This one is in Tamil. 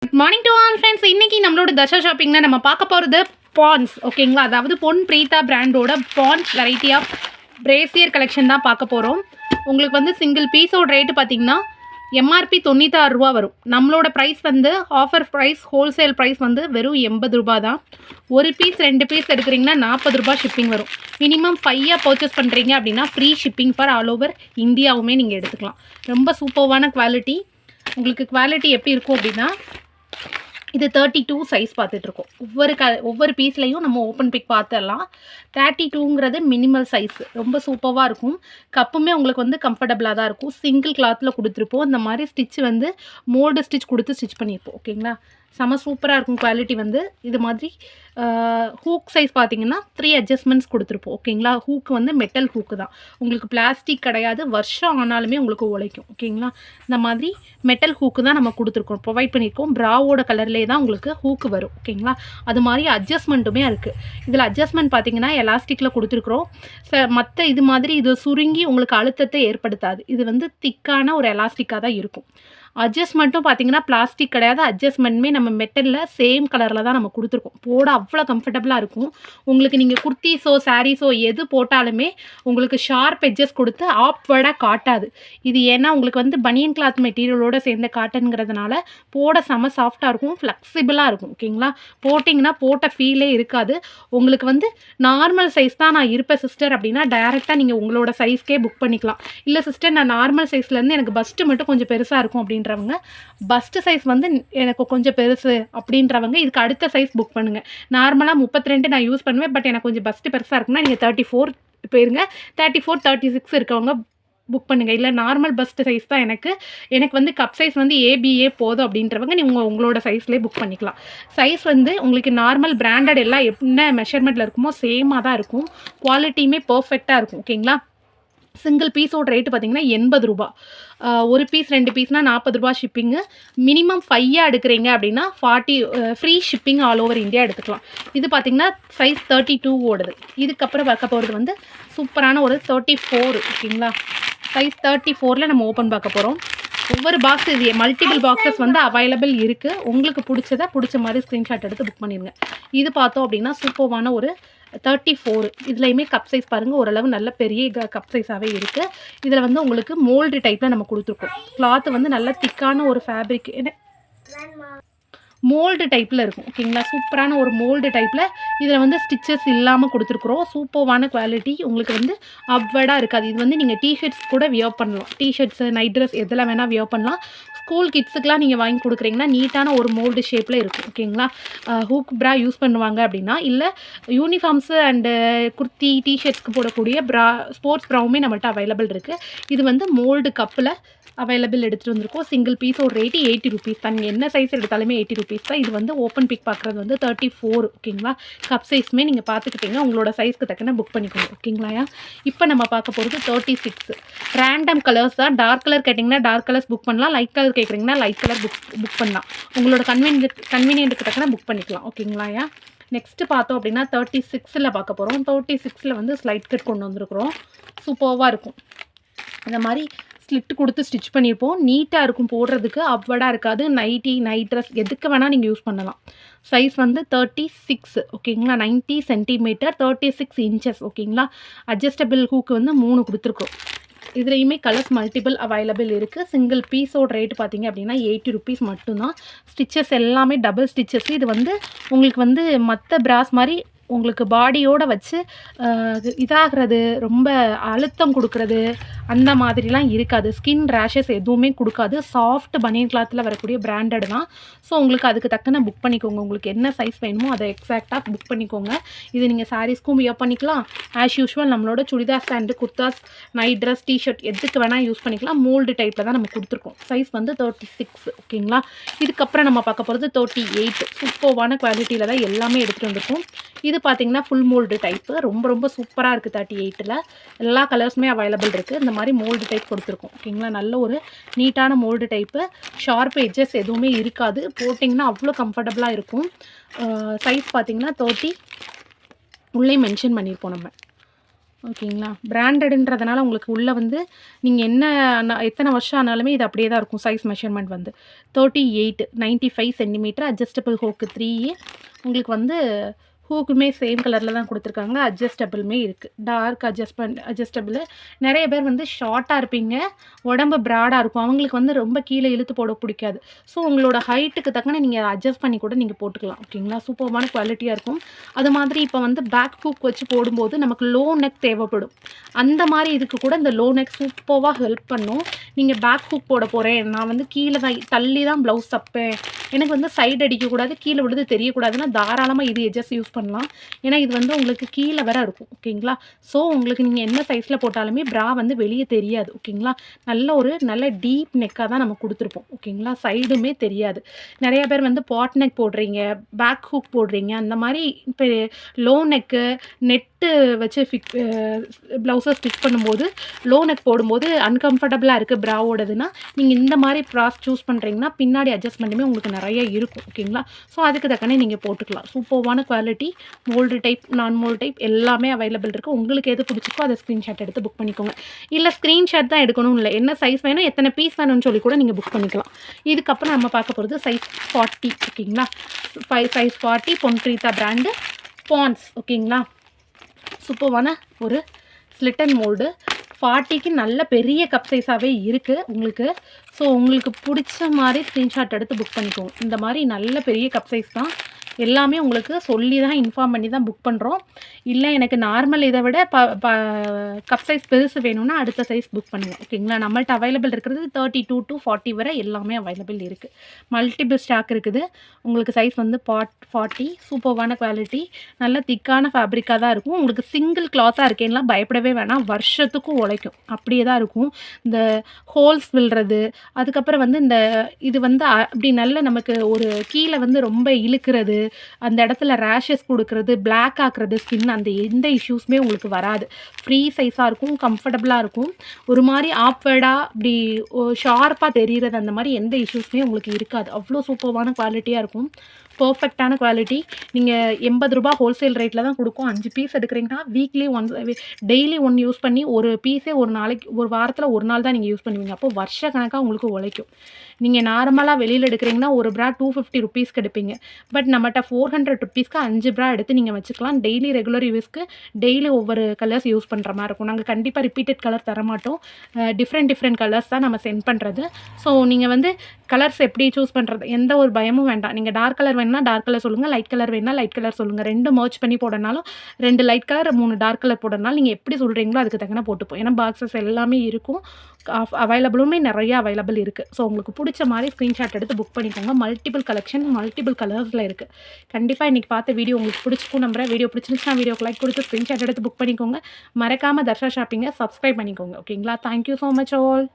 Good morning to all friends. இன்றைக்கி நம்மளோட தசா ஷாப்பிங்கில் நம்ம பார்க்க போகிறது பான்ஸ், ஓகேங்களா? அதாவது பொன் பிரீதா பிராண்டோட பான்ஸ் வெரைட்டி ஆஃப் பிரேசியர் கலெக்ஷன் தான் பார்க்க போகிறோம். உங்களுக்கு வந்து சிங்கிள் பீஸோட ரேட்டு பார்த்திங்கன்னா எம்ஆர்பி 96 ரூபா வரும். நம்மளோட ப்ரைஸ் வந்து ஆஃபர் ப்ரைஸ், ஹோல்சேல் ப்ரைஸ் வந்து வெறும் 80 ரூபா தான். ஒரு பீஸ் 2 பீஸ் எடுக்கிறீங்கன்னா 40 ரூபா ஷிப்பிங் வரும். மினிமம் 5 பர்ச்சேஸ் பண்ணுறீங்க அப்படின்னா free shipping for all over இந்தியாவுமே நீங்கள் எடுத்துக்கலாம். ரொம்ப சூப்பர்வான குவாலிட்டி. உங்களுக்கு குவாலிட்டி எப்படி இருக்கும் அப்படின்னா, இது 32 சைஸ் பார்த்துட்ருக்கோம். ஒவ்வொரு பீஸ்லையும் நம்ம ஓப்பன் பிக் பார்த்துடலாம். 32ங்கிறது மினிமல் சைஸ், ரொம்ப சூப்பராக இருக்கும். கப்புமே உங்களுக்கு வந்து கம்ஃபர்டபுளாக தான் இருக்கும். சிங்கிள் கிளாத்தில் கொடுத்துருப்போம். இந்த மாதிரி ஸ்டிச் வந்து மோல்டு ஸ்டிச் கொடுத்து ஸ்டிச் பண்ணியிருப்போம், ஓகேங்களா? செம சூப்பராக இருக்கும் குவாலிட்டி வந்து. இது மாதிரி ஹூக் சைஸ் பார்த்தீங்கன்னா 3 அட்ஜஸ்ட்மெண்ட்ஸ் கொடுத்துருப்போம், ஓகேங்களா? ஹூக்கு வந்து மெட்டல் ஹூக்கு தான், உங்களுக்கு பிளாஸ்டிக் கிடையாது. வருஷம் ஆனாலுமே உங்களுக்கு உழைக்கும், ஓகேங்களா? இந்த மாதிரி மெட்டல் ஹூக்கு தான் நம்ம கொடுத்துருக்கோம், ப்ரொவைட் பண்ணியிருக்கோம். ப்ராவோட கலர்லேயே தான் உங்களுக்கு ஹூக்கு வரும், ஓகேங்களா? அது மாதிரி அட்ஜஸ்ட்மெண்ட்டுமே இருக்குது. இதில் அட்ஜஸ்ட்மெண்ட் பார்த்தீங்கன்னா எலாஸ்டிக்கில் கொடுத்துருக்குறோம். மற்ற இது மாதிரி இது சுருங்கி உங்களுக்கு அழுத்தத்தை ஏற்படுத்தாது. இது வந்து திக்கான ஒரு எலாஸ்டிக்காக தான் இருக்கும். அட்ஜஸ்ட்மெண்ட்டும் பார்த்தீங்கன்னா பிளாஸ்டிக் கிடையாது. அட்ஜஸ்ட்மெண்ட்டுமே நம்ம மெட்டலில் சேம் கலரில் தான் நம்ம கொடுத்துருக்கோம். போட அவ்வளோ கம்ஃபர்டபுளாக இருக்கும். உங்களுக்கு நீங்கள் குர்த்திஸோ சாரீஸோ எது போட்டாலுமே உங்களுக்கு ஷார்ப் எட்ஜஸ் கொடுத்து ஆப்வர்டாக காட்டாது. இது ஏன்னா உங்களுக்கு வந்து பனியன் கிளாத் மெட்டீரியலோடு சேர்ந்த காட்டனுங்கிறதுனால போட செம சாஃப்டாக இருக்கும், ஃப்ளெக்சிபிளாக இருக்கும், ஓகேங்களா? போட்டிங்கன்னா போட்ட ஃபீலே இருக்காது. உங்களுக்கு வந்து நார்மல் சைஸ் தான் நான் இருப்பேன் சிஸ்டர் அப்படின்னா டைரெக்டாக நீங்கள் உங்களோட சைஸ்க்கே புக் பண்ணிக்கலாம். இல்லை சிஸ்டர் நான் நார்மல் சைஸ்லேருந்து எனக்கு பஸ்ட்டு மட்டும் கொஞ்சம் பெருசாக இருக்கும் அப்படின்றவங்க, பஸ்ட் சைஸ் வந்து எனக்கு கொஞ்சம் பெருசு அப்படின்றவங்க இதுக்கு அடுத்த சைஸ் புக் பண்ணுங்கள். நார்மலாக 32 நான் யூஸ் பண்ணுவேன், பட் எனக்கு கொஞ்சம் பஸ்ட்டு பெருசாக இருக்குன்னா நீங்கள் 34 போயிருங்க. 34, 36 இருக்கவங்க புக் பண்ணுங்கள். இல்லை நார்மல் பஸ்ட் சைஸ் தான் எனக்கு வந்து கப் சைஸ் வந்து ஏபிஏ போதும் அப்படின்றவங்க நீங்கள் உங்களோட சைஸ்லேயே புக் பண்ணிக்கலாம். சைஸ் வந்து உங்களுக்கு நார்மல் பிராண்டட் எல்லாம் என்ன மெஷர்மெண்ட்டில் இருக்குமோ சேமாக தான் இருக்கும். குவாலிட்டியுமே பர்ஃபெக்டாக இருக்கும், ஓகேங்களா? சிங்கிள் பீஸோட ரேட்டு பார்த்தீங்கன்னா 80 ரூபா. ஒரு பீஸ் 2 பீஸ்னால் 40 ரூபா ஷிப்பிங்கு. மினிமம் 5 எடுக்கிறீங்க அப்படின்னா 40 free shipping all over India எடுத்துக்கலாம். இது பார்த்திங்கன்னா சைஸ் 32 ஓடுது. இதுக்கப்புறம் பார்க்க போகிறது வந்து சூப்பரான ஒரு 34, ஓகேங்களா? சைஸ் 34ல் நம்ம ஓப்பன் பார்க்க போகிறோம். ஒவ்வொரு பாக்ஸ் இது மல்டிபிள் பாக்ஸஸ் வந்து அவைலபிள் இருக்குது. உங்களுக்கு பிடிச்ச மாதிரி ஸ்க்ரீன்ஷாட் எடுத்து புக் பண்ணிடுங்க. இது பார்த்தோம் அப்படின்னா சூப்பர்வான ஒரு 34. இதுலையுமே கப் சைஸ் பாருங்கள், ஓரளவு நல்ல பெரிய கப் சைஸாகவே இருக்குது. இதில் வந்து உங்களுக்கு மோல்டு டைப்பில் நம்ம கொடுத்துருக்கோம். கிளாத்து வந்து நல்ல திக்கான ஒரு ஃபேப்ரிக், மோல்டு டைப்பில் இருக்கும், ஓகேங்களா? சூப்பரான ஒரு மோல்டு டைப்பில் இதில் வந்து ஸ்டிச்சஸ் இல்லாமல் கொடுத்துருக்குறோம். சூப்பர்வான குவாலிட்டி. உங்களுக்கு வந்து அப்வர்டாக இருக்காது. இது வந்து நீங்கள் டிஷர்ட்ஸ் கூட வியர் பண்ணலாம். டிஷர்ட்ஸு, நைட் ட்ரெஸ் எதெல்லாம் வேணால் வியர் பண்ணலாம். ஸ்கூல் கிட்ஸுக்கெலாம் நீங்கள் வாங்கி கொடுக்குறீங்கன்னா நீட்டான ஒரு மோல்டு ஷேப்பில் இருக்கும், ஓகேங்களா? ஹூக் ப்ரா யூஸ் பண்ணுவாங்க அப்படின்னா, இல்லை யூனிஃபார்ம்ஸு அண்டு குர்த்தி டிஷர்ட்ஸ்க்கு போடக்கூடிய ஸ்போர்ட்ஸ் ப்ராவுமே நம்மள்ட்ட அவைலபிள் இருக்குது. இது வந்து மோல்டு கப்பில் அவைலபிள் எடுத்துகிட்டு வந்திருக்கோம். சிங்கிள் பீஸோட ரேட்டு 80 ருபீஸ் தான். நீங்கள் என்ன சைஸ் எடுத்தாலுமே 80 ருபீஸ் தான். இது வந்து ஓப்பன் பிக் பார்க்குறது வந்து 34, ஓகேங்களா? கப் சைஸுமே நீங்கள் பார்த்துக்கிட்டீங்க, உங்களோட சைஸ்க்கு தக்கன புக் பண்ணிக்கோங்க, ஓகேங்களா? இப்போ நம்ம பார்க்க போகிறது 36. ரேண்டம் கலர்ஸ் தான். டார்க் கலர் கேட்டிங்கன்னா டார்க் கலர்ஸ் புக் பண்ணலாம். லைட் கலர் கேட்குறீங்கன்னா லைட் கலர் புக் பண்ணலாம். உங்களோட கன்வீனியன்ட்டுக்கு தக்கன புக் பண்ணிக்கலாம், ஓகேங்களா? நெக்ஸ்ட்டு பார்த்தோம் அப்படின்னா 36ல் பார்க்க போகிறோம். 36ல் வந்து ஸ்லைட் கட் கொண்டு வந்திருக்கிறோம். சூப்பர்வாக இருக்கும். இந்த மாதிரி ஸ்லிட்டு கொடுத்து ஸ்டிச் பண்ணியிருப்போம். நீட்டாக இருக்கும், போடுறதுக்கு அப்வர்டாக இருக்காது. நைட்டி, நைட் ட்ரெஸ் எதுக்கு வேணால் நீங்கள் யூஸ் பண்ணலாம். சைஸ் வந்து 36, ஓகேங்களா? 90 சென்டிமீட்டர், 36 இன்ச்சஸ், ஓகேங்களா? அட்ஜஸ்டபிள் ஹூக்கு வந்து 3 கொடுத்துருக்கோம். இதுலேயுமே கலர்ஸ் மல்டிபிள் அவைலபிள் இருக்குது. சிங்கிள் பீஸோட ரேட்டு பார்த்தீங்க அப்படின்னா 80 ருபீஸ் மட்டும்தான். ஸ்டிச்சஸ் எல்லாமே டபுள் ஸ்டிச்சஸ். இது வந்து உங்களுக்கு வந்து மற்ற பிராஸ் மாதிரி உங்களுக்கு பாடியோடு வச்சு இதாகிறது, ரொம்ப அழுத்தம் கொடுக்குறது அந்த மாதிரிலாம் இருக்காது. ஸ்கின் ரேஷஸ் எதுவுமே கொடுக்காது. சாஃப்ட் பனியன் கிளாத்தில் வரக்கூடிய பிராண்டட் தான். ஸோ உங்களுக்கு அதுக்கு தக்கன புக் பண்ணிக்கோங்க. உங்களுக்கு என்ன சைஸ் வேணுமோ அதை எக்ஸாக்டாக புக் பண்ணிக்கோங்க. இது நீங்கள் சாரீஸ்க்கும் வியர் பண்ணிக்கலாம். ஆஸ் யூஷுவல் நம்மளோட churidar stand, kurtas, night dress, T-shirt எதுக்கு வேணால் யூஸ் பண்ணிக்கலாம். மோல்டு டைப்பில் தான் நம்ம கொடுத்துருக்கோம். சைஸ் வந்து 36, ஓகேங்களா? இதுக்கப்புறம் நம்ம பார்க்க போகிறது 38. சூப்பர்வான குவாலிட்டியில் தான் எல்லாமே எடுத்துகிட்டு வந்திருக்கோம். இது பார்த்தீங்கன்னா ஃபுல் மோல்டு டைப்பு. ரொம்ப சூப்பராக இருக்குது. 38ல் எல்லா கலர்ஸுமே அவைலபிள் இருக்குது. இந்த மாதிரி மோல்டு டைப் கொடுத்துருக்கோம், ஓகேங்களா? நல்ல ஒரு நீட்டான மோல்டு டைப்பு. ஷார்ப் எட்ஜஸ் எதுவுமே இருக்காது. போட்டிங்கன்னா அவ்வளோ கம்ஃபர்டபுளாக இருக்கும். சைஸ் பார்த்தீங்கன்னா 30 உள்ளே மென்ஷன் பண்ணியிருப்போம் நம்ம. ஓகேங்களா. பிராண்டடுன்றதுனால உங்களுக்கு உள்ள வந்து நீங்க என்ன எத்தனை வருஷம் ஆனாலுமே இது அப்படியே தான் இருக்கும். சைஸ் மெஷர்மெண்ட் வந்து 38 95 சென்டிமீட்டர் அட்ஜஸ்டபிள் ஹூக்கு 3 உங்களுக்கு வந்து ஹூக்குமே சேம் கலரில் தான் கொடுத்துருக்காங்க. அட்ஜஸ்டபிளுமே இருக்குது. Dark adjustable. நிறைய பேர் வந்து ஷார்ட்டாக இருப்பீங்க, உடம்பு ப்ராடாக இருக்கும். அவங்களுக்கு வந்து ரொம்ப கீழே இழுத்து போட பிடிக்காது. ஸோ உங்களோட ஹைட்டுக்கு தக்கன நீங்கள் அட்ஜஸ்ட் பண்ணி கூட நீங்கள் போட்டுக்கலாம். ஓகேங்களா. சூப்பர்பான குவாலிட்டியாக இருக்கும். அது மாதிரி இப்போ வந்து பேக் ஹூக் வச்சு போடும்போது நமக்கு லோ நெக் தேவைப்படும். அந்த மாதிரி இதுக்கு கூட இந்த லோ நெக் சூப்பராக ஹெல்ப் பண்ணும். நீங்கள் பேக் ஹூக் போட போகிறேன், நான் வந்து கீழே தான் தள்ளி தான் ப்ளவுஸ் தப்பேன், எனக்கு வந்து சைடு அடிக்கக்கூடாது, கீழே விழுது தெரியக்கூடாதுன்னா தாராளமாக இது எஜஸ் யூஸ் பண்ணலாம். ஏன்னா இது வந்து உங்களுக்கு கீழே வர இருக்கும். ஓகேங்களா. ஸோ உங்களுக்கு நீங்கள் என்ன சைஸில் போட்டாலுமே ப்ரா வந்து வெளியே தெரியாது. ஓகேங்களா. நல்ல டீப் நெக்காக தான் நம்ம கொடுத்துருப்போம். ஓகேங்களா. சைடுமே தெரியாது. நிறைய பேர் வந்து பாட் நெக் போடுறீங்க, பேக் ஹூக் போடுறீங்க, அந்த மாதிரி இப்போ லோ நெக்கு நெட்டு வச்சு ப்ளவுஸை ஸ்டிச் பண்ணும்போது லோ நெக் போடும்போது அன்கம்ஃபர்டபுளாக இருக்குது ப்ராவோடதுன்னா, நீங்கள் இந்த மாதிரி ப்ராஸ் சூஸ் பண்ணுறீங்கன்னா பின்னாடி அட்ஜஸ்ட்மெண்ட்டுமே உங்களுக்கு நிறைய இருக்கும். ஓகேங்களா. ஸோ அதுக்கு தக்கனே நீங்கள் போட்டுக்கலாம். சூப்பர்வான குவாலிட்டி. மோல்டு டைப், நான் மோல்டு டைப் எல்லாமே அவைலபிள் இருக்குது. உங்களுக்கு எது பிடிச்சிக்கோ அதை ஸ்க்ரீன்ஷாட் எடுத்து புக் பண்ணிக்கோங்க. இல்லை ஸ்க்ரீன்ஷாட் தான் எடுக்கணும் இல்லை, என்ன சைஸ் வேணும், எத்தனை பீஸ் வேணும்னு சொல்லி கூட நீங்கள் புக் பண்ணிக்கலாம். இதுக்கப்புறம் நம்ம பார்க்க போகிறது சைஸ் 40. ஓகேங்களா. சைஸ் 40 பொன் பிரீத்தா பிராண்டு பான்ஸ். ஓகேங்களா. சூப்பர்வான ஒரு ஸ்லிட் அண்ட் மோல்டு 40க்கு நல்ல பெரிய கப் சைஸாகவே இருக்குது உங்களுக்கு. ஸோ உங்களுக்கு பிடிச்ச மாதிரி ஸ்க்ரீன்ஷாட் எடுத்து புக் பண்ணிக்கோங்க. இந்த மாதிரி நல்ல பெரிய கப் சைஸ் தான். எல்லாமே உங்களுக்கு சொல்லி தான் இன்ஃபார்ம் பண்ணி தான் புக் பண்ணுறோம். இல்லை எனக்கு நார்மல் இதை விட கப் சைஸ் பெருசு வேணும்னா அடுத்த சைஸ் புக் பண்ணுங்கள். ஓகேங்களா. நம்மள்ட்ட அவைலபிள் இருக்கிறது 32 to 40 வரை எல்லாமே அவைலபிள் இருக்குது. மல்டிபிள் ஸ்டாக் இருக்குது. உங்களுக்கு சைஸ் வந்து 40. சூப்பர்வான குவாலிட்டி. நல்ல திக்கான ஃபேப்ரிக்காக தான் இருக்கும். உங்களுக்கு சிங்கிள் கிளாத்தாக இருக்கேன்லாம் பயப்படவே வேணாம். வருஷத்துக்கும் உழைக்கும். அப்படியே தான் இருக்கும். இந்த ஹோல்ஸ் விழுறது, அதுக்கப்புறம் வந்து இது வந்து அப்படி நல்ல நமக்கு ஒரு கீழே வந்து ரொம்ப இழுக்கிறது, அந்த இடத்துல ரேஷஸ் கொடுக்கறது, பிளாக் ஆக்குறது ஸ்கின், அந்த எந்த இஷ்யூஸுமே உங்களுக்கு வராது. ஃப்ரீ சைஸாக இருக்கும், கம்ஃபர்டபுளாக இருக்கும். ஒரு மாதிரி ஆப்வேர்டாக அப்படி ஷார்ப்பாக தெரிகிறது, அந்த மாதிரி எந்த இஷ்யூஸுமே உங்களுக்கு இருக்காது. அவ்வளோ சூப்பர்வான குவாலிட்டியாக இருக்கும். பர்ஃபெக்டான குவாலிட்டி. நீங்கள் 80 ரூபா ஹோல்சேல் ரேட்டில் தான் கொடுக்கும். 5 பீஸ் எடுக்கிறீங்கன்னா வீக்லி டெய்லி 1 யூஸ் பண்ணி ஒரு பீஸே ஒரு வாரத்தில் ஒரு நாள் தான் நீங்கள் யூஸ் பண்ணுவீங்க. அப்போ வருஷ கணக்காக உங்களுக்கு உழைக்கும். நீங்கள் நார்மலாக வெளியில் எடுக்கிறீங்கன்னா ஒரு ப்ரா 250 ருபீஸ்க்கு எடுப்பீங்க. பட் நம்மகிட்ட 400 ருபீஸ்க்கு 5 ப்ரா எடுத்து நீங்கள் வச்சுக்கலாம். டெய்லி ரெகுலர் யூஸ்க்கு டெய்லி ஒவ்வொரு கலர்ஸ் யூஸ் பண்ணுற மாதிரி இருக்கும். நாங்கள் கண்டிப்பாக ரிப்பீட்டட் கலர் தரமாட்டோம். டிஃப்ரெண்ட் கலர்ஸ் தான் நம்ம சென்ட் பண்ணுறது. ஸோ நீங்கள் வந்து கலர்ஸ் எப்படி சூஸ் பண்ணுறது எந்த ஒரு பயமும் வேண்டாம். நீங்கள் டார்க் கலர் வேணும்னா டார்க் கலர் சொல்லுங்கள், லைட் கலர் வேணும்னா லைட் கலர் சொல்லுங்கள். 2 மர்ச் பண்ணி போடனாலும் 2 லைட் கலர் 3 டார்க் கலர் போடனாலும் நீங்கள் எப்படி சொல்கிறீங்களோ அதுக்கு தக்கன போட்டுப்போம். ஏன்னா பாக்ஸஸ் எல்லாமே இருக்கும். அவைலபிளுமே நிறைய அவைலபிள் இருக்குது. ஸோ உங்களுக்கு பிடிச்ச மாதிரி ஸ்க்ரீன்ஷாட் எடுத்து புக் பண்ணிக்கோங்க. மல்டிபிள் கலெக்ஷன் மல்டிபிள் கலர்ஸில் இருக்குது. கண்டிப்பாக இன்றைக்கி பார்த்த வீடியோ உங்களுக்கு பிடிச்சிக்கும் நம்புறேன். வீடியோ பிடிச்சிருந்துச்சுன்னா வீடியோக்கு லைக் கொடுத்து ஸ்க்ரீன்ஷாட் எடுத்து புக் பண்ணிக்கோங்க. மறக்காமல் தர்ஷா ஷாப்பிங்கை சப்ஸ்கிரைப் பண்ணிக்கோங்க. ஓகேங்களா. Thank you so much all.